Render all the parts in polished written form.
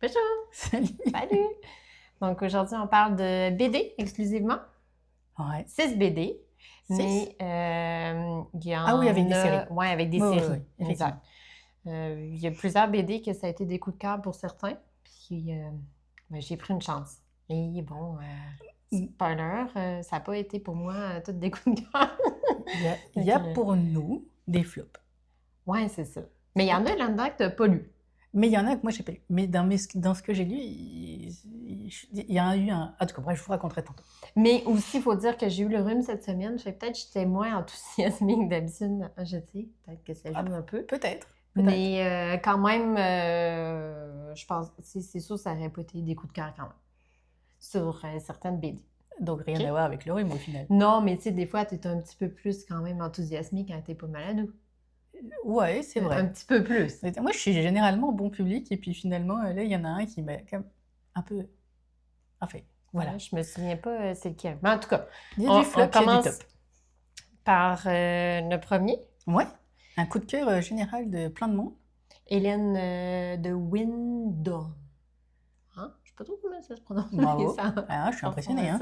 Bonjour! Salut! Salut! Donc aujourd'hui, on parle de BD exclusivement. Ouais. 6 BD, 6? mais il y Ah oui, avec des séries. Oui, avec des Oui, oui, séries, oui, effectivement. exact. Il y a plusieurs BD que ça a été des coups de cœur pour certains, puis j'ai pris une chance. Et bon, spoiler, ça n'a pas été pour moi toutes des coups de cœur. Il y a pour nous des flops. Oui, c'est ça. Mais il y en a là-dedans que tu n'as pas lu. Mais il y en a que moi, j'ai pas lu. Mais dans ce que j'ai lu, il y a eu un... En tout cas, bref, je vous raconterai tantôt. Mais aussi, il faut dire que j'ai eu le rhume cette semaine. Peut-être que j'étais moins enthousiasmée que d'habitude. Je sais, peut-être que ça joue un peu. Peut-être. Mais quand même, je pense, c'est sûr que ça n'aurait pas été des coups de cœur quand même. Sur certaines BD. Donc rien à voir avec le rhume au final. Non, mais tu sais, des fois, tu es un petit peu plus quand même enthousiasmé quand tu n'es pas malade. Ouais, c'est vrai. Un petit peu plus. Moi, je suis généralement bon public, et puis finalement, là, il y en a un qui m'a quand même un peu... Enfin, voilà. Ouais, je me souviens pas c'est lequel. Mais en tout cas, Il y a du flop, il y a du top. Par le premier. Ouais, un coup de cœur général de plein de monde. Hélène de Windom. Hein? Je sais pas trop comment ça se prononce. Bravo. Ça, je suis impressionnée. Hein.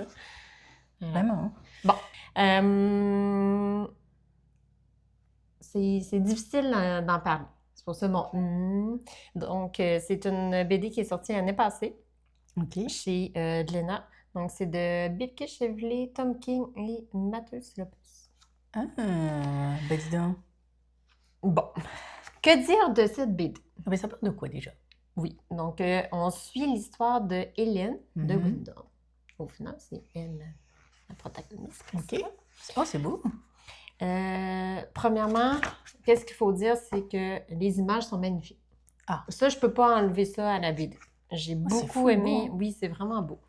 Vraiment. Bon. C'est difficile d'en parler. C'est pour ça, bon. Donc, c'est une BD qui est sortie l'année passée chez Glénat. Donc, c'est de Bill Chevalier, Tom King et Matthew Lopez. Ah, ben dis donc. Bon. Que dire de cette BD? Mais ça parle de quoi déjà? Oui. Donc, on suit l'histoire de Hélène de Windom. Au final, c'est elle la protagoniste. OK. Oh, c'est beau. Premièrement, qu'est-ce qu'il faut dire, c'est que les images sont magnifiques. Ah. Ça, je peux pas enlever ça à la BD. J'ai beaucoup aimé. Beau, hein? Oui, c'est vraiment beau.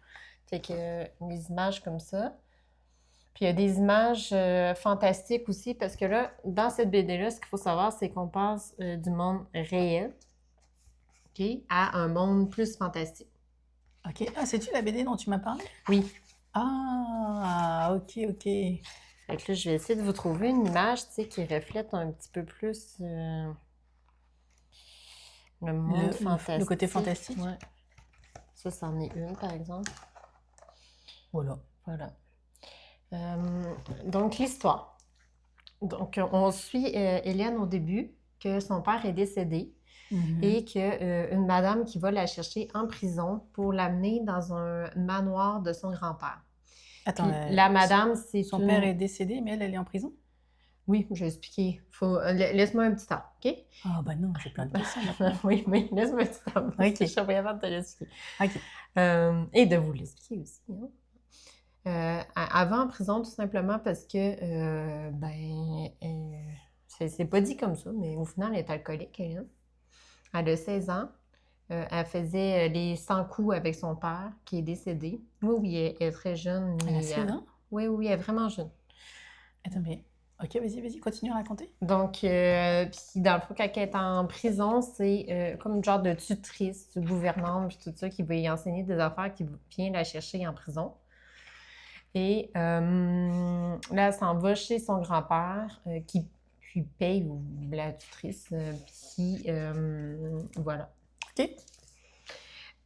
Fait que les images comme ça. Puis il y a des images fantastiques aussi, parce que là, dans cette BD-là, ce qu'il faut savoir, c'est qu'on passe du monde réel, OK, à un monde plus fantastique. OK. Ah, c'est-tu la BD dont tu m'as parlé? Oui. Ah, OK. Fait que là, je vais essayer de vous trouver une image, tu sais, qui reflète un petit peu plus le monde fantastique. Le côté fantastique? Ouais. Ça, c'en est une, par exemple. Voilà. Donc, l'histoire. Donc, on suit Hélène au début, que son père est décédé et qu'une madame qui va la chercher en prison pour l'amener dans un manoir de son grand-père. Attends, la madame, c'est son père est décédé, mais elle est en prison? Oui, je vais expliquer. Laisse-moi un petit temps, OK? Ah, bah non, j'ai plein de questions maintenant. Oui, mais laisse-moi un petit temps. OK. Je suis capable de te l'expliquer. OK. Et de vous l'expliquer aussi. Hein? Avant en prison, tout simplement parce que, c'est pas dit comme ça, mais au final, elle est alcoolique, elle. Elle a 16 ans. Elle faisait les 100 coups avec son père, qui est décédé. Oui, elle est très jeune. Elle a 16 ans? Oui, elle est vraiment jeune. Attends, mais... OK, vas-y, continue à raconter. Donc, puis dans le fond, quand elle est en prison, c'est comme une genre de tutrice, gouvernante, puis tout ça, qui va y enseigner des affaires, qui vient la chercher en prison. Et là, elle s'en va chez son grand-père, qui lui paye, ou la tutrice, puis voilà. OK.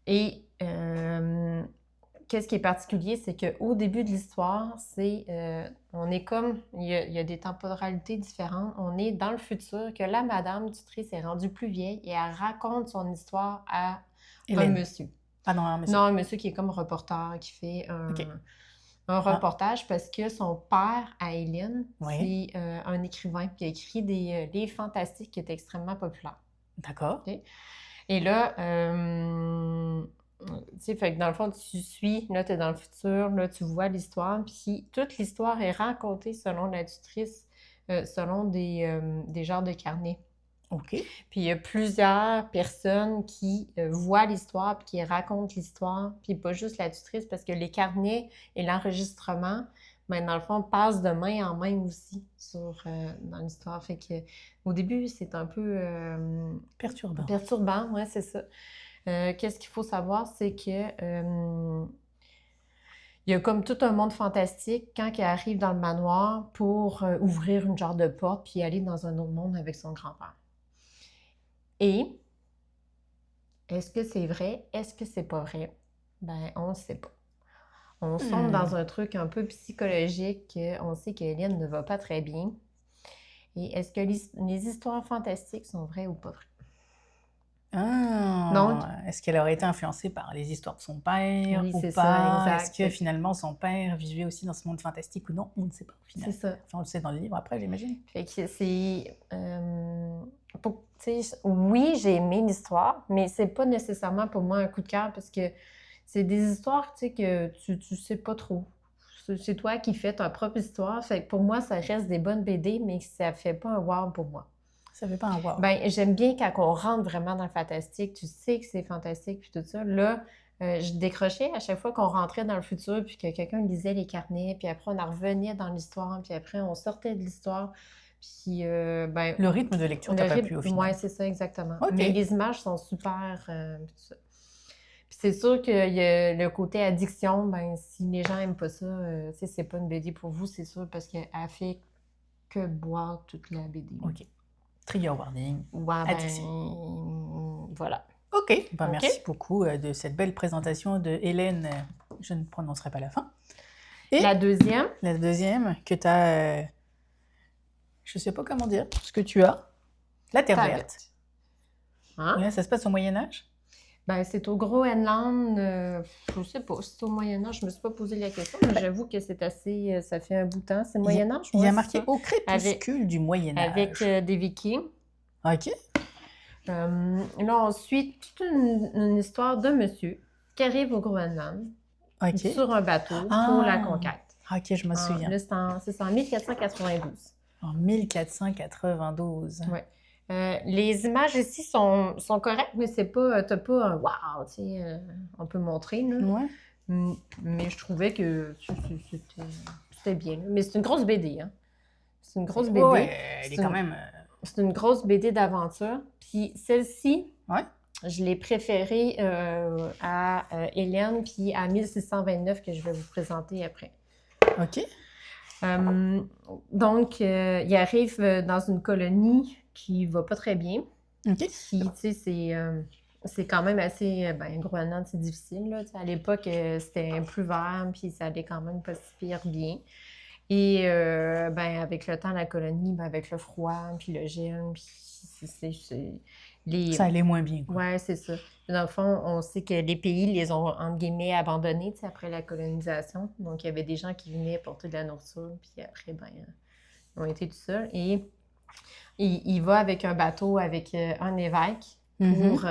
Et qu'est-ce qui est particulier, c'est qu'au début de l'histoire, on est comme, il y a des temporalités différentes. On est dans le futur, que la madame tutrice est rendue plus vieille et elle raconte son histoire à un monsieur. Ah non, un monsieur. Non, un monsieur qui est comme reporter, qui fait un reportage parce que son père, à Hélène, c'est un écrivain qui a écrit des livres fantastiques qui étaient extrêmement populaires. D'accord. Okay? Et là, tu sais, fait que dans le fond, tu suis, là, tu es dans le futur, là, tu vois l'histoire, puis toute l'histoire est racontée selon la tutrice, selon des genres de carnets. OK. Puis il y a plusieurs personnes qui voient l'histoire, puis qui racontent l'histoire, puis pas juste la tutrice, parce que les carnets et l'enregistrement, ben, dans le fond, passent de main en main aussi dans l'histoire. Fait que au début, c'est un peu perturbant. Perturbant, oui, c'est ça. Qu'est-ce qu'il faut savoir, c'est que il y a comme tout un monde fantastique quand elle arrive dans le manoir pour ouvrir une genre de porte puis aller dans un autre monde avec son grand-père. Et Est-ce que c'est vrai? Est-ce que c'est pas vrai? Ben, on ne sait pas. On sombre Hmm. dans un truc un peu psychologique. On sait qu'Hélène ne va pas très bien. Et est-ce que les histoires fantastiques sont vraies ou pas vraies? Donc, Est-ce qu'elle aurait été influencée par les histoires de son père oui, ou c'est ça, pas? Est-ce exact. que finalement son père vivait aussi dans ce monde fantastique ou non? On ne sait pas au final. C'est ça. Enfin, on le sait dans le livre après, j'imagine. Fait que c'est. Tu sais, oui, j'ai aimé l'histoire, mais c'est pas nécessairement pour moi un coup de cœur parce que c'est des histoires, tu sais, que tu sais pas trop. C'est toi qui fais ta propre histoire. Fait que pour moi, ça reste des bonnes BD, mais ça fait pas un wow pour moi. Ça fait pas un wow. Ben, j'aime bien quand on rentre vraiment dans le fantastique, tu sais que c'est fantastique, puis tout ça. Là, je décrochais à chaque fois qu'on rentrait dans le futur, puis que quelqu'un lisait les carnets, puis après on en revenait dans l'histoire, puis après on sortait de l'histoire. Puis, ben, Le rythme de lecture t'a pas plu au oui, final? c'est ça, exactement. Ok. Mais les images sont super, puis tout ça. Puis c'est sûr qu'il y a le côté addiction, ben, si les gens n'aiment pas ça, tu sais, c'est pas une BD pour vous, c'est sûr, parce qu'elle fait que boire toute la BD. Ok. Trigger warning. Ouais, Addiction. voilà. Ok. Ben, Ok. merci beaucoup de cette belle présentation de Hélène. Je ne prononcerai pas la fin. Et La deuxième, la deuxième que tu as, je sais pas comment dire, ce que tu as, la Terre Terre verte. verte. Hein? Là, ça se passe au Moyen-Âge? Ben, c'est au Groenland, je sais pas, si c'est au Moyen-Âge, je me suis pas posé la question, mais j'avoue que c'est assez, ça fait un bout de temps. C'est Moyen-Âge? Il y Ouais, a c'est marqué ça. au crépuscule du Moyen-Âge. Avec des Vikings. Ok. Là, on suit toute une histoire d'un monsieur qui arrive au Groenland Ok. sur un bateau pour la conquête. Ok, je me souviens. Là, c'est en 1492. En 1492. Ouais. Les images ici sont correctes, mais c'est pas, t'as pas un wow, tu sais, on peut montrer, là. Ouais. Mais je trouvais que c'était bien, là. Mais c'est une grosse BD, hein. C'est une grosse BD. Ouais, elle est C'est quand une- même. C'est une grosse BD d'aventure. Puis celle-ci, Ouais. je l'ai préférée à Hélène, puis à 1629 que je vais vous présenter après. Ok. Donc, il arrive dans une colonie qui va pas très bien. Ok. Puis, tu sais, c'est quand même assez... ben, Groenland, c'est difficile, là. Tu sais, à l'époque, c'était un peu vert, puis ça allait quand même pas si pire bien. Et, ben, avec le temps, la colonie, ben, avec le froid, puis le gel, puis Ça allait moins bien, quoi. Ouais, c'est ça. Dans le fond, on sait que les pays les ont, entre guillemets, abandonnés, tu sais, après la colonisation. Donc, il y avait des gens qui venaient porter de la nourriture, puis après, ben, ils ont été tout seuls. Et il va avec un bateau avec un évêque pour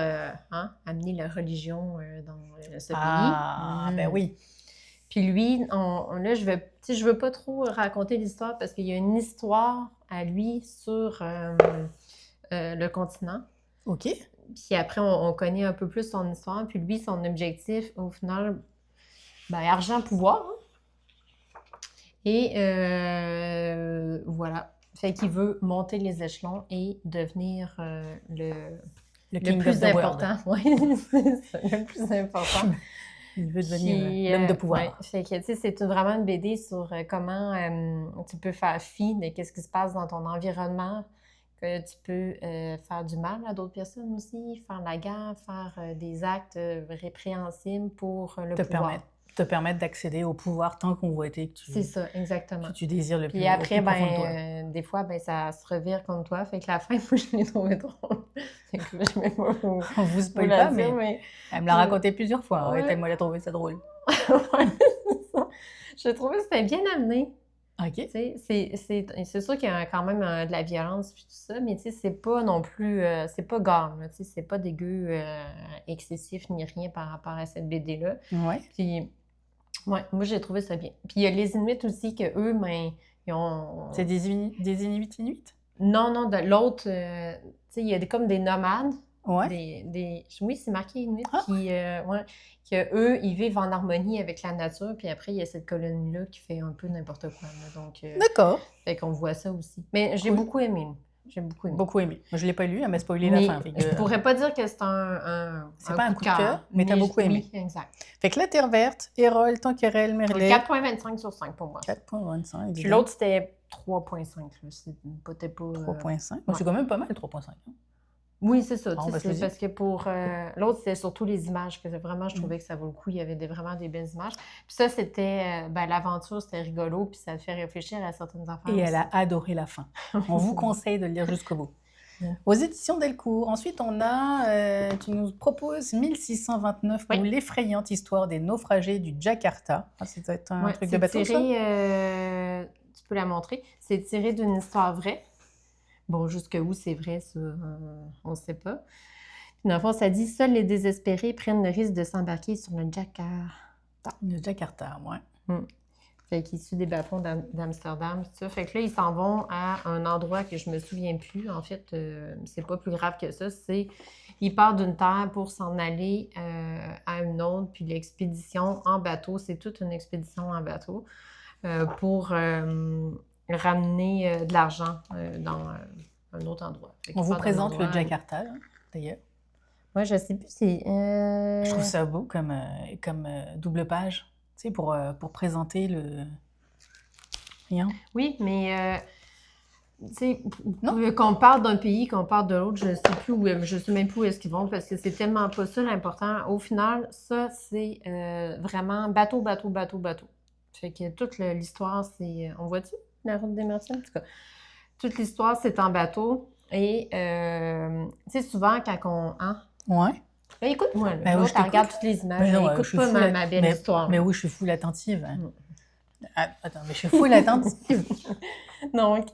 amener la religion dans ce pays. Ah, ben oui. Puis lui, là, je veux pas trop raconter l'histoire parce qu'il y a une histoire à lui sur le continent. Ok. Puis après, on connaît un peu plus son histoire. Puis lui, son objectif, au final, ben, argent, pouvoir. Hein. Et voilà. Fait qu'il veut monter les échelons et devenir le king of plus the world. important. Oui, c'est ça, le plus important. Il veut devenir Puis, l'homme de pouvoir. ouais, fait que, tu sais, c'est vraiment une BD sur comment tu peux faire fi de qu'est-ce qui se passe dans ton environnement, que tu peux faire du mal à d'autres personnes aussi, faire la guerre, faire des actes répréhensibles pour le pouvoir. Te permettre d'accéder au pouvoir tant convoité que C'est ça, exactement. tu désires le plus, Puis après, au plus profond de toi. des fois, ben, ça se revire contre toi. Fait que la fin, moi, je l'ai trouvé drôle. Fait que je vais pas vous, On vous spoil la pas, dire, mais elle me l'a raconté plusieurs fois. Ouais. Et tellement elle a trouvé ça drôle. Ouais, c'est ça. Je trouvais que c'était bien amené. Ok. Tu sais, c'est sûr qu'il y a quand même de la violence puis tout ça, mais tu sais, c'est pas non plus... c'est pas gore, là, tu sais, c'est pas dégueu, excessif ni rien par rapport à cette BD-là. Ouais. Puis, ouais, moi, j'ai trouvé ça bien. Puis il y a les Inuits aussi, que eux, ben, ils ont... C'est des Inuits? Non, de l'autre, tu sais, il y a comme des nomades. Ouais. Oui, c'est marqué Inuit. Ah. Puis, que eux, ils vivent en harmonie avec la nature. Puis après, il y a cette colonie-là qui fait un peu n'importe quoi. Là. Donc, D'accord. fait qu'on voit ça aussi. Mais j'ai Cool. beaucoup aimé. J'ai beaucoup aimé. Beaucoup aimé. Moi, je l'ai pas lu, elle m'a spoilé Mais la fin. je pourrais pas dire que c'est un C'est pas un coup de cœur, mais t'as beaucoup aimé. Oui, exact. Fait que la Terre verte, Hérole, Tanquerel, Merlet. 4,25 sur 5 pour moi. 4,25. Puis l'autre, c'était 3,5. C'était pas... 3,5. Ouais. C'est quand même pas mal, 3,5. Oui, c'est ça. Alors, Tu on va sais, c'est choisir. parce que pour l'autre, c'était surtout les images que vraiment, je trouvais que ça vaut le coup. Il y avait vraiment des belles images. Puis ça, c'était l'aventure, c'était rigolo, puis ça te fait réfléchir à certaines affaires Et elle aussi. a adoré la fin. On vous conseille de le lire jusqu'au bout. Ouais. Aux éditions Delcourt. Ensuite, on a, tu nous proposes 1629 Oui. ou l'effrayante histoire des naufragés du Jakarta. Ah, c'est peut-être un Ouais, truc de c'est bateau, ça? tiré, tu peux la montrer, c'est tiré d'une histoire vraie. Bon, jusqu'où c'est vrai, ça, on ne sait pas. Puis dans le fond, ça dit « Seuls les désespérés prennent le risque de s'embarquer sur le Jakarta. » Le Jakarta, ouais. Fait qu'issus des bas-fonds d'Amsterdam, tout ça. Fait que là, ils s'en vont à un endroit que je me souviens plus. En fait, c'est pas plus grave que ça. Ils partent d'une terre pour s'en aller à une autre. Puis l'expédition en bateau, c'est toute une expédition en bateau pour ramener de l'argent dans un autre endroit. Fait On qu'ils vous partent d'un présente le endroit à- Jakarta, là, d'ailleurs. Moi, je sais plus, c'est... Je trouve ça beau comme double page, tu sais, pour présenter le... Rien. Oui, mais tu sais, Non. qu'on parle d'un pays, qu'on parle de l'autre, je sais plus où, je sais même plus où est-ce qu'ils vont parce que c'est tellement pas ça l'important. Au final, ça, c'est vraiment bateau, bateau, bateau, bateau. Fait que toute l'histoire, c'est... On voit-tu la route des Martyrs? En tout cas, toute l'histoire, c'est en bateau. Et, tu sais, souvent, quand on... Hein? Ouais. Ben, écoute-moi, là. Ben oui, L'autre, je elle regarde t'écoute. toutes les images. Mais non, Écoute je suis pas full ma belle histoire. Mais là. oui, je suis full attentive. Mm. Ah, attends, mais je suis full attentive. Donc,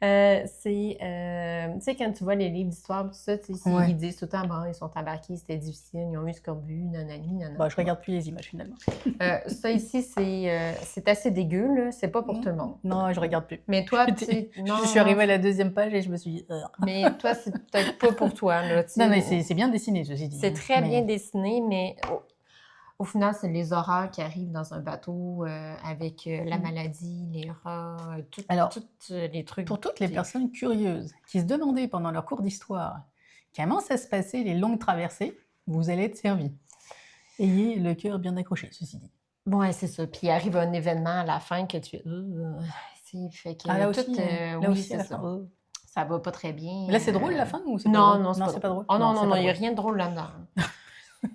tu sais, quand tu vois les livres d'histoire, tout ça, tu sais, Ouais. ils disent tout le temps, bon, ils sont embarqués, c'était difficile, ils ont eu scorbut, nanani, nanana. Bon, je regarde plus les images, finalement. Ça ici, c'est assez dégueu, là, c'est pas pour tout le monde. Non, je regarde plus. Mais toi, tu sais, Je suis arrivée à la deuxième page et je me suis dit... mais toi, c'est peut-être pas pour toi, là, tu sais. Non, mais c'est bien dessiné, ceci dit. C'est très Mais- bien dessiné, mais au final, c'est les horreurs qui arrivent dans un bateau avec la maladie, les rats, Alors, tous les trucs. Pour toutes les des- personnes curieuses qui se demandaient pendant leur cours d'histoire comment ça se passait les longues traversées, vous allez être servis. Ayez le cœur bien accroché, ceci dit. Ouais, c'est ça. Puis il arrive un événement à la fin que tu... fait que Ah, là tout, aussi, là oui, aussi c'est à la ça. fin. Oh. Ça va pas très bien. Là, c'est drôle la fin ou c'est pas Non, drôle? non, c'est pas drôle. Oh non, non, c'est non, pas il n'y a drôle. rien de drôle là-dedans.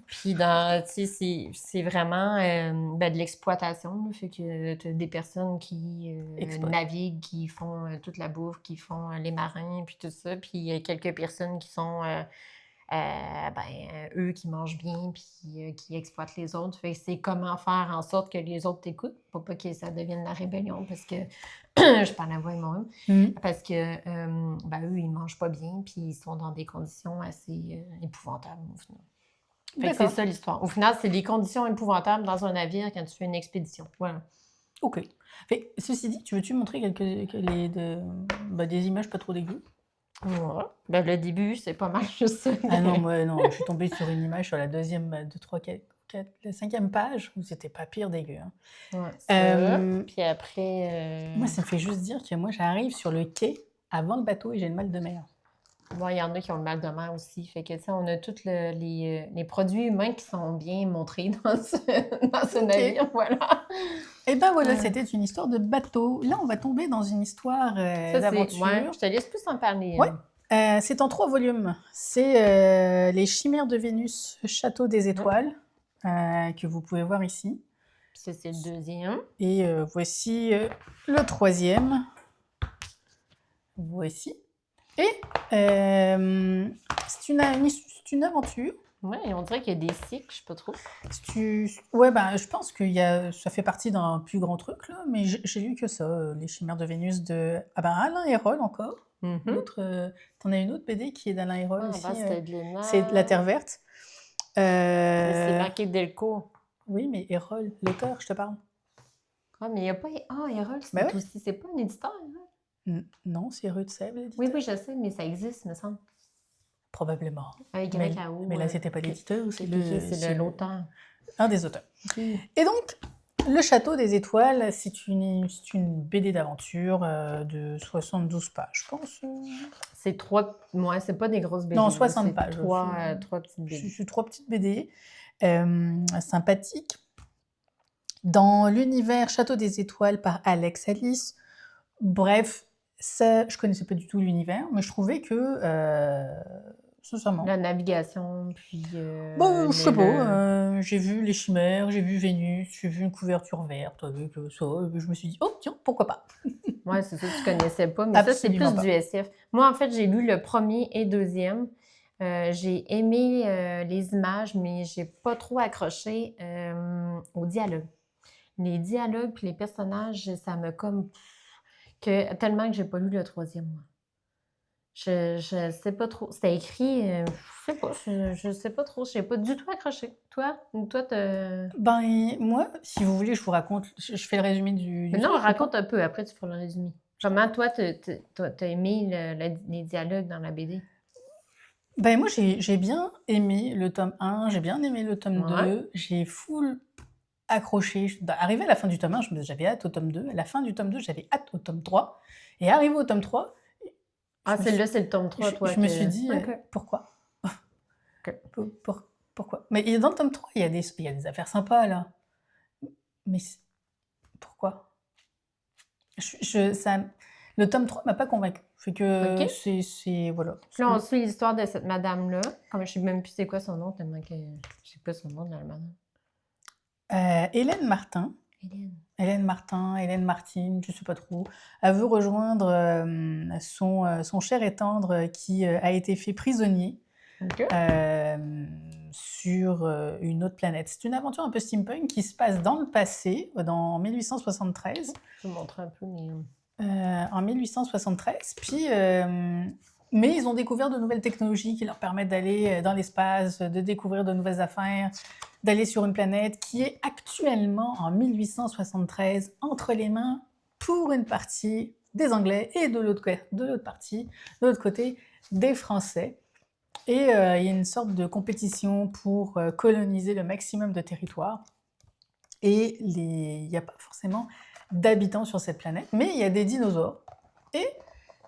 Puis, tu sais, c'est vraiment de l'exploitation. Là. Fait que tu as des personnes qui Exploitent. naviguent, qui font toute la bouffe, qui font les marins, puis tout ça. Puis il y a quelques personnes qui sont, eux qui mangent bien, puis qui exploitent les autres. Fait que c'est comment faire en sorte que les autres t'écoutent pour pas que ça devienne la rébellion, parce que je parle à voix et moi-même. Mhm. Parce que eux, ils mangent pas bien, puis ils sont dans des conditions assez épouvantables, au final. Fait que c'est D'accord. ça l'histoire. Au final, c'est des conditions épouvantables dans un navire quand tu fais une expédition. Voilà. Ok. Fait, ceci dit, veux-tu montrer des images pas trop dégueu? Voilà. Ben, le début, c'est pas mal juste ça. Ah non, moi, non, je suis tombée sur une image sur la deuxième, 2, 3, 4, la cinquième page où c'était pas pire dégueu. Hein. Ouais, ça. Euh, Puis après... Moi, ça me fait juste dire que moi, j'arrive sur le quai avant le bateau et j'ai le mal de mer. Bon, il y en a qui ont le mal de mer aussi. Fait que, tu sais, on a tous les produits humains qui sont bien montrés dans ce navire. Voilà. Et ben voilà, Ouais. c'était une histoire de bateau. Là, on va tomber dans une histoire Ça, d'aventure. ouais, je te laisse plus en parler. Ouais. hein. C'est en 3 volumes. C'est Les Chimères de Vénus, Château des Étoiles, que vous pouvez voir ici. Puis ça, c'est le deuxième. Et voici le 3e. Voici. Et c'est une aventure. Ouais, et on dirait qu'il y a des cycles, je sais pas trop. Ouais, je pense que ça fait partie d'un plus grand truc, là, mais j'ai lu que ça, Les Chimères de Vénus de Alain Hérol encore. T'en as une autre BD qui est d'Alain Hérol aussi. C'était de Léna. C'est de La Terre Verte. Mais c'est marqué Delco. Oui, mais Hérol, l'auteur, je te parle. Ah, mais il n'y a pas... Ah, Erol, c'est Ben oui. aussi... C'est pas un éditeur, hein? Non, c'est Rue de Sèvres, l'éditeur. Oui, oui, je sais, mais ça existe, me semble. Probablement. Avec Mais, Greg Ao, mais là, c'était pas l'éditeur, c'est c'est l'auteur. un des auteurs. Et donc, Le Château des Étoiles, c'est une BD d'aventure de 72 pages, je pense. C'est 3... Ouais, c'est pas des grosses BD. Non, là, 60 c'est pages. Trois petites BD. C'est 3 petites BD sympathiques. Dans l'univers Château des Étoiles par Alex Alice. Bref, ça, je connaissais pas du tout l'univers, mais je trouvais que sincèrement. La navigation, puis Bon, je sais pas, j'ai vu les chimères, j'ai vu Vénus, j'ai vu une couverture verte avec ça, et puis je me suis dit: «Oh tiens, pourquoi pas?» Ouais, c'est ça, tu connaissais pas, mais ça, c'est Absolument plus pas. du SF. Moi, en fait, j'ai lu le premier et deuxième. J'ai aimé les images, mais j'ai pas trop accroché au dialogue. Les dialogues puis les personnages, ça me comme... tellement que j'ai pas lu le troisième, moi. Je sais pas trop. C'était écrit, je sais pas, je sais pas trop. Je sais pas du tout accroché. Toi? Toi, Ben, moi, si vous voulez, je vous raconte, je fais le résumé du Mais non, truc ou pas? raconte un peu, après tu feras le résumé. Comment toi, t'as aimé les dialogues dans la BD? Ben, moi, j'ai bien aimé le tome 1, j'ai bien aimé le tome Ouais. 2, j'ai full accroché. Arrivé à la fin du tome 1, j'avais hâte au tome 2. À la fin du tome 2, j'avais hâte au tome 3. Et arrivé au tome 3, je Ah, me suis, celle-là, c'est le tome 3, toi, je me suis dit, OK. pourquoi? OK. Pourquoi? Mais dans le tome 3, il y a des affaires sympas, là. Mais pourquoi? Le tome 3 m'a pas convaincu. Fait que OK. voilà. Puis là, on suit l'histoire de cette madame-là. Comme je sais même plus c'est quoi son nom, tellement que je sais pas son nom de la madame. Hélène Martin, Hélène Martine, je sais pas trop, elle veut rejoindre son cher et tendre qui a été fait prisonnier OK. sur une autre planète. C'est une aventure un peu steampunk qui se passe dans le passé, en 1873. Je vais vous montrer un peu, mais... En 1873, mais ils ont découvert de nouvelles technologies qui leur permettent d'aller dans l'espace, de découvrir de nouvelles affaires, d'aller sur une planète qui est actuellement en 1873 entre les mains pour une partie des Anglais et de l'autre côté des Français. Et il y a une sorte de compétition pour coloniser le maximum de territoire. Et il n'y a pas forcément d'habitants sur cette planète, mais il y a des dinosaures. Et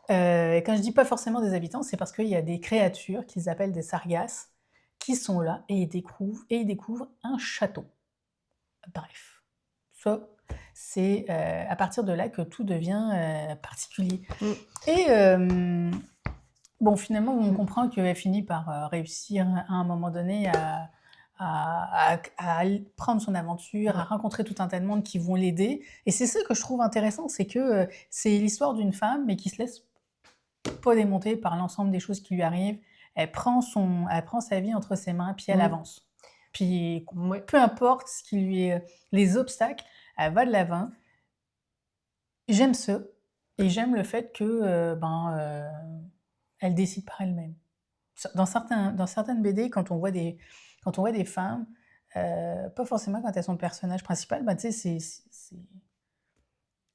quand je dis pas forcément des habitants, c'est parce qu'il y a des créatures qu'ils appellent des sargasses qui sont là et ils découvrent un château. Bref, ça, c'est à partir de là que tout devient particulier. Et bon, finalement, on comprend qu'elle finit par réussir à un moment donné à prendre son aventure, à rencontrer tout un tas de monde qui vont l'aider. Et c'est ça que je trouve intéressant, c'est que c'est l'histoire d'une femme, mais qui se laisse pas démonter par l'ensemble des choses qui lui arrivent. Elle prend sa vie entre ses mains, puis elle avance. Puis peu importe ce qui lui est, les obstacles, elle va de l'avant. J'aime ça, et j'aime le fait que elle décide par elle-même. Dans certaines BD, quand on voit des femmes, pas forcément quand elles sont le personnage principal, tu sais,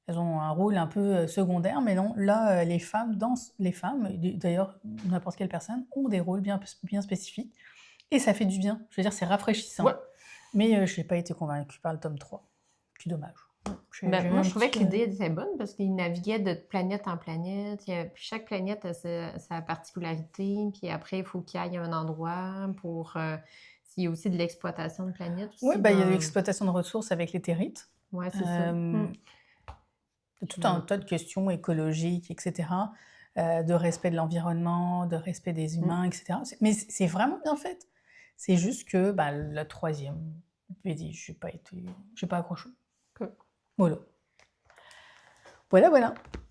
elles ont un rôle un peu secondaire, mais non, là, les femmes, d'ailleurs, n'importe quelle personne, ont des rôles bien spécifiques, et ça fait du bien. Je veux dire, c'est rafraîchissant. Ouais. Mais je n'ai pas été convaincue par le tome 3. C'est dommage. Moi, je trouvais que l'idée était bonne parce qu'il naviguait de planète en planète. Puis chaque planète a sa particularité. Puis après, il faut qu'il y ait un endroit pour... il y a aussi de l'exploitation de planètes. Oui, il y a de l'exploitation de ressources avec les territes. Oui, c'est ça. Tout un tas de questions écologiques, etc. De respect de l'environnement, de respect des humains, etc. Mais c'est vraiment bien fait. C'est juste que la troisième, je n'ai pas accroché. Voilà.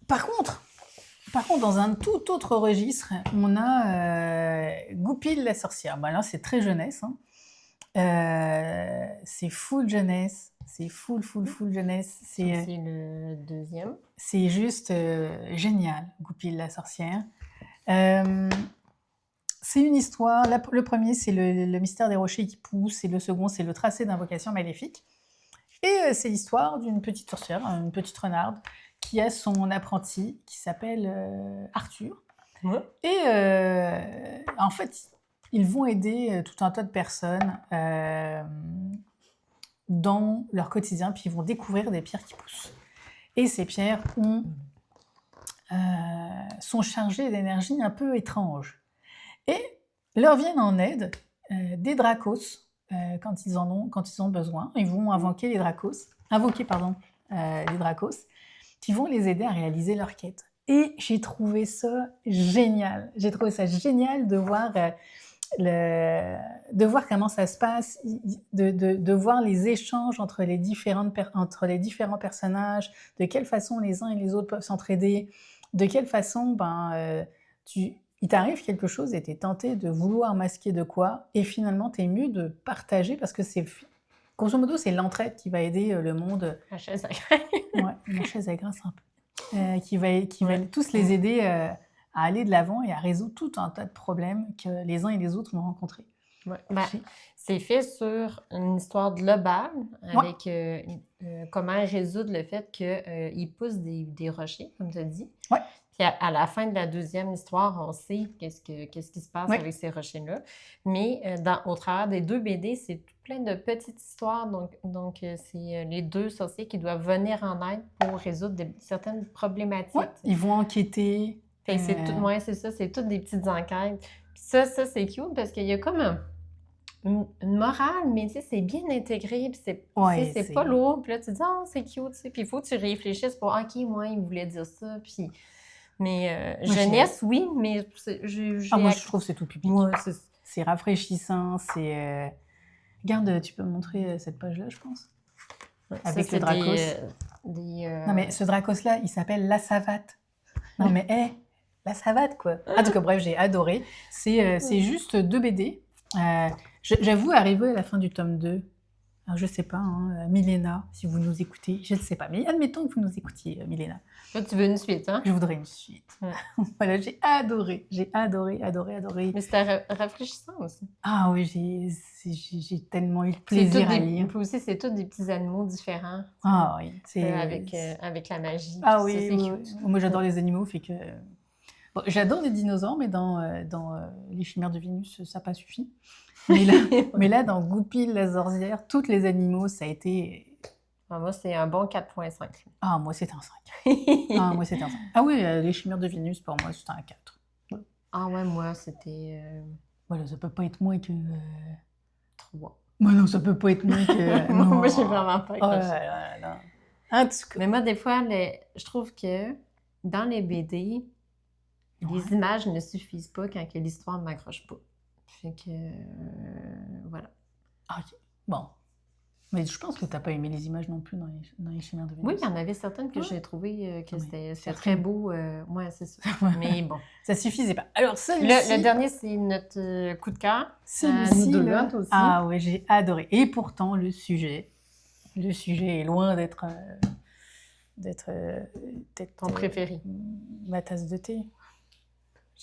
Par contre, dans un tout autre registre, on a Goupil la sorcière. Là, c'est très jeunesse. Hein. C'est full jeunesse. C'est full jeunesse. C'est le deuxième. C'est juste génial, Goupil la sorcière. C'est une histoire. Le premier, c'est le mystère des rochers qui poussent, et le second, c'est le tracé d'invocation maléfique. Et c'est l'histoire d'une petite sorcière, une petite renarde, qui a son apprenti qui s'appelle Arthur. Ouais. Et en fait, ils vont aider tout un tas de personnes dans leur quotidien, puis ils vont découvrir des pierres qui poussent. Et ces pierres sont chargées d'énergie un peu étrange. Et leur viennent en aide des dracos quand ils ont besoin. Ils vont invoquer les dracos qui vont les aider à réaliser leur quête. Et j'ai trouvé ça génial. J'ai trouvé ça génial de voir, de voir comment ça se passe, de voir les échanges entre les différents personnages, de quelle façon les uns et les autres peuvent s'entraider, de quelle façon il t'arrive quelque chose et tu es tenté de vouloir masquer de quoi, et finalement tu es mieux de partager parce que grosso modo, c'est l'entraide qui va aider le monde. La chaise à grain. Ouais, la chaise à grain, c'est un peu. Qui va tous les aider à aller de l'avant et à résoudre tout un tas de problèmes que les uns et les autres vont rencontrer. Ouais. C'est fait sur une histoire globale avec comment résoudre le fait qu'ils poussent des rochers, comme tu as dit. Ouais. Puis à la fin de la deuxième histoire, on sait qu'est-ce qui se passe avec ces rochers-là. Mais au travers des 2 BD, c'est tout plein de petites histoires. Donc c'est les 2 sorciers qui doivent venir en aide pour résoudre certaines problématiques. Ouais. Ils vont enquêter. C'est ça, c'est toutes des petites enquêtes. Puis ça c'est cute parce qu'il y a comme une morale, mais tu sais, c'est bien intégré, puis c'est pas lourd. Puis là, tu te dis, c'est cute, tu sais. Puis il faut que tu réfléchisses pour, OK, moi, il voulait dire ça. Puis, mais jeunesse, oui, mais moi, je trouve que c'est tout public. Ouais, c'est rafraîchissant, c'est... Regarde, tu peux me montrer cette page-là, je pense. Avec le Dracos. Non, mais ce Dracos-là, il s'appelle La Savate. Non, mais La Savate, quoi. En tout cas, bref, j'ai adoré. C'est juste 2 BD. J'avoue, arrivé à la fin du tome 2, alors je sais pas, Milena, si vous nous écoutez, je ne sais pas, mais admettons que vous nous écoutiez, Milena. Là, tu veux une suite, hein? Je voudrais une suite. Ouais. Voilà, j'ai adoré. Mais c'était rafraîchissant aussi. Ah oui, j'ai tellement eu de plaisir à lire. Puis aussi, c'est tous des petits animaux différents. Ah oui. Avec la magie. Ah oui, moi j'adore les animaux, fait que... Bon, j'adore les dinosaures, mais dans Les Chimères de Vénus, ça n'a pas suffi. Mais là, dans Goupil, la sorcière, tous les animaux, ça a été... moi, c'est un bon 4.5. Ah, moi, c'est un 5. Ah oui, Les Chimères de Vénus, pour moi, c'était un 4. Voilà. Ah ouais, moi, c'était... Voilà, ça peut pas être moins que... 3. Moi, non, ça peut pas être moins que... non. Moi, j'ai vraiment pas accroché. En tout cas. Mais moi, des fois, je trouve que dans les BD... Les images ne suffisent pas quand l'histoire ne m'accroche pas. Fait que, voilà. OK. Bon. Mais je pense que tu n'as pas aimé les images non plus dans les Chimères de Vénus. Oui, il y en avait certaines que j'ai trouvées que c'était très beau. Ouais, c'est ça. Mais bon. Ça suffisait pas. Alors, celui-ci... Le dernier, c'est notre coup de cœur. Celui-ci, là, toi aussi. Ah oui, j'ai adoré. Et pourtant, le sujet est loin d'être ton préféré. Ma tasse de thé.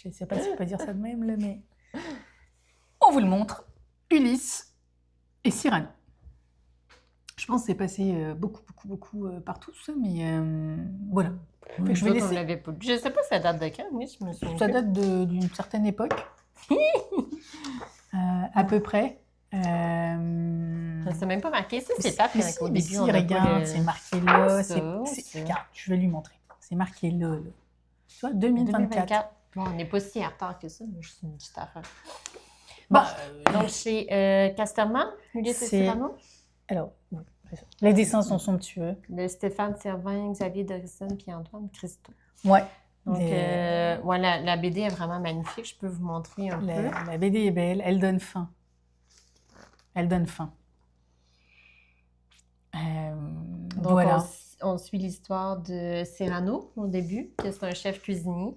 Je ne sais pas si on peut dire ça de même, là, mais... On vous le montre. Ulysse et Cyrano. Je pense que c'est passé beaucoup partout, ça, mais voilà. Je vais laisser... l'avait pas. Je ne sais pas ça date de quand, mais je me souviens. Ça date d'une certaine époque. À peu près. Ça ne s'est même pas marqué. Ça, c'est pas au début. Regarde, c'est marqué là. Regarde, je vais lui montrer. C'est marqué là. Tu vois, 2024. Bon, on n'est pas si en retard que ça, mais juste une petite affaire. Bon, donc c'est Casterman, Ulysse et Cyrano. Alors, les dessins sont somptueux. De Stéphane Servin, Xavier Dorison puis Antoine Christo. Ouais. Donc, la BD est vraiment magnifique. Je peux vous montrer un peu. La BD est belle. Elle donne faim. Donc, voilà. On suit l'histoire de Cyrano au début, qui est un chef cuisinier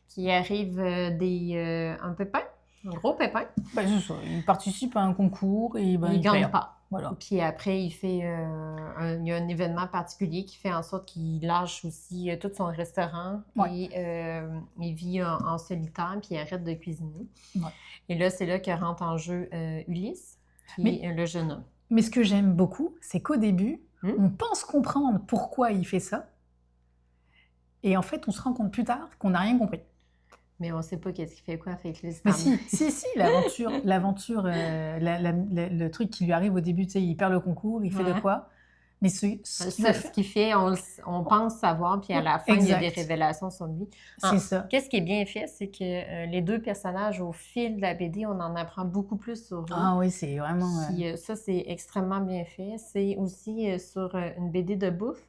qui arrive un pépin, un gros pépin. Ben, c'est ça. Il participe à un concours et il ne gagne pas. Voilà. Puis après, il y a un événement particulier qui fait en sorte qu'il lâche aussi tout son restaurant et il vit en solitaire puis il arrête de cuisiner. Ouais. Et là, c'est là que rentre en jeu Ulysse, qui est le jeune homme. Mais ce que j'aime beaucoup, c'est qu'au début, on pense comprendre pourquoi il fait ça. Et en fait, on se rend compte plus tard qu'on n'a rien compris. Mais on ne sait pas qu'est-ce qu'il fait quoi avec les Mais si, l'aventure, le truc qui lui arrive au début, tu sais, il perd le concours, il fait de quoi? Mais ce qu'il fait, on pense savoir, puis à la fin, il y a des révélations sur lui. C'est ça. Qu'est-ce qui est bien fait, c'est que les 2 personnages, au fil de la BD, on en apprend beaucoup plus sur eux. Ah oui, c'est vraiment... Puis, ça, c'est extrêmement bien fait. C'est aussi sur une BD de bouffe.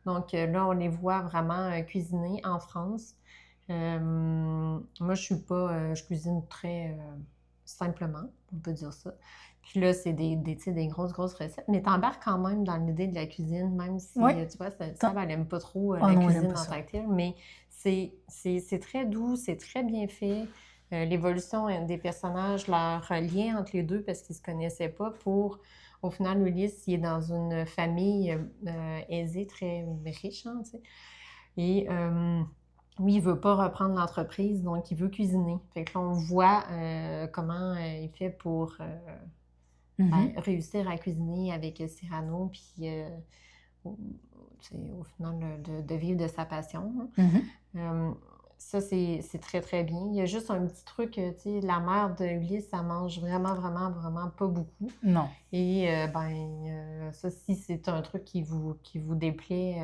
Donc là, on les voit vraiment cuisiner en France. Moi, je cuisine très simplement, on peut dire ça. Puis là, c'est tu sais, des grosses recettes. Mais t'embarques quand même dans l'idée de la cuisine, même si, Ouais. tu vois, Sab, elle aime pas trop Oh la non, j'aime cuisine pas en ça. tant que telle, mais c'est très doux, c'est très bien fait. L'évolution des personnages, leur lien entre les deux, parce qu'ils se connaissaient pas, au final, Ulysse, il est dans une famille aisée, très riche, hein, tu sais. Et lui, il veut pas reprendre l'entreprise, donc il veut cuisiner. Fait que là, on voit comment il fait pour réussir à cuisiner avec Cyrano, puis au final, de vivre de sa passion. Ça, c'est très, très bien. Il y a juste un petit truc, tu sais, la mère de Ulysse, ça mange vraiment, vraiment, vraiment pas beaucoup. Non. Et ça, si c'est un truc qui vous déplaît,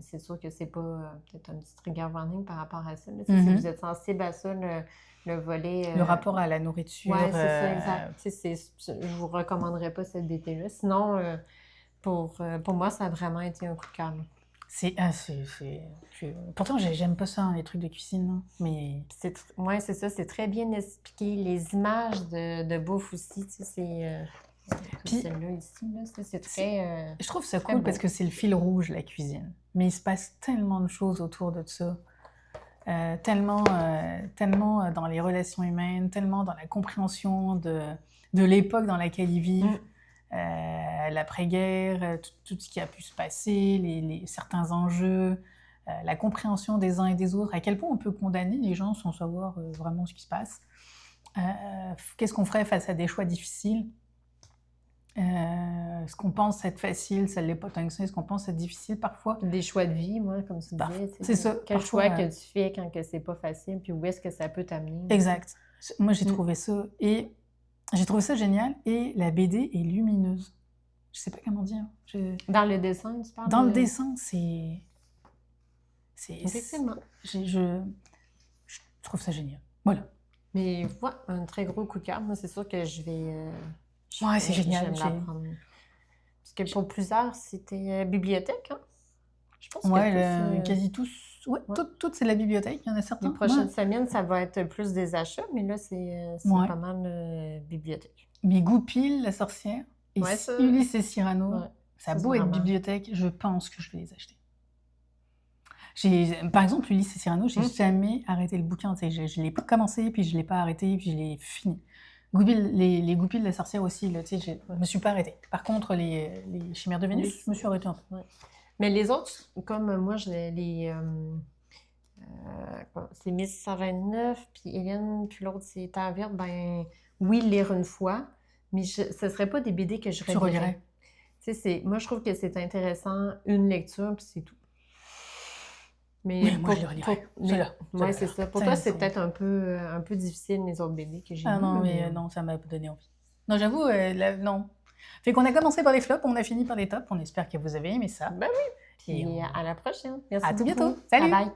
c'est sûr que c'est pas peut-être un petit trigger warning par rapport à ça. Là. Si vous êtes sensible à ça, le volet... Le rapport à la nourriture. Oui, c'est ça, exact. Je vous recommanderais pas cette DT-là. Sinon, pour moi, ça a vraiment été un coup de cœur. Pourtant, j'aime pas ça, hein, les trucs de cuisine. Hein, mais... Oui, c'est ça. C'est très bien expliqué. Les images de bouffe aussi, tu sais, c'est... Puis celle-là ici, là, c'est très... je trouve ça cool parce que c'est le fil rouge, la cuisine. Mais il se passe tellement de choses autour de ça. Tellement dans les relations humaines, tellement dans la compréhension de l'époque dans laquelle ils vivent. L'après-guerre, tout ce qui a pu se passer, certains enjeux, la compréhension des uns et des autres, à quel point on peut condamner les gens sans savoir vraiment ce qui se passe. Qu'est-ce qu'on ferait face à des choix difficiles? Ce qu'on pense être facile, ça ne l'est pas tant que ça. Ce qu'on pense être difficile parfois. Des choix de vie, moi, comme tu disais. C'est ça. Quel choix que tu fais quand c'est pas facile, puis où est-ce que ça peut t'amener? Exact. Moi, j'ai trouvé ça. Et j'ai trouvé ça génial. Et la BD est lumineuse. Je sais pas comment dire. Dans le dessin, tu parles? Dans le dessin, c'est... Effectivement. Je trouve ça génial. Voilà. Mais voilà, un très gros coup de cœur. Moi, c'est sûr que je vais... ouais, c'est génial. Je vais l'apprendre. Parce que pour plusieurs, c'était bibliothèque, hein? Je pense que quasi tous... Ouais, toutes, c'est la bibliothèque. Il y en a certains. Les prochaines semaines, ça va être plus des achats, mais là, c'est pas mal bibliothèque. Mais Goupil, la sorcière, et Ulysse et Cyrano, ça a beau être bibliothèque, je pense que je vais les acheter. Par exemple, Ulysse et Cyrano, j'ai jamais arrêté le bouquin. Je l'ai pas commencé, puis je l'ai pas arrêté, puis je l'ai fini. Goupil, les Goupil de la sorcière aussi, je me suis pas arrêtée. Par contre, les Chimères de Vénus, je me suis arrêtée un peu. Ouais. Mais les autres, comme moi, c'est Miss 129, puis Hélène, puis l'autre, c'est Terre verte, oui, lire une fois, mais ce ne serait pas des BD que je relirais. Moi, je trouve que c'est intéressant, une lecture, puis c'est tout. Mais moi, je le relirais. Oui, c'est ça. Pour toi, c'est peut-être un peu difficile, les autres BD que j'ai lues. Non, mais non, ça m'a donné envie. Non, j'avoue, non. Fait qu'on a commencé par les flops, on a fini par les tops. On espère que vous avez aimé ça. Ben oui. Puis à la prochaine. Merci beaucoup. À tout bientôt. Salut. Bye bye.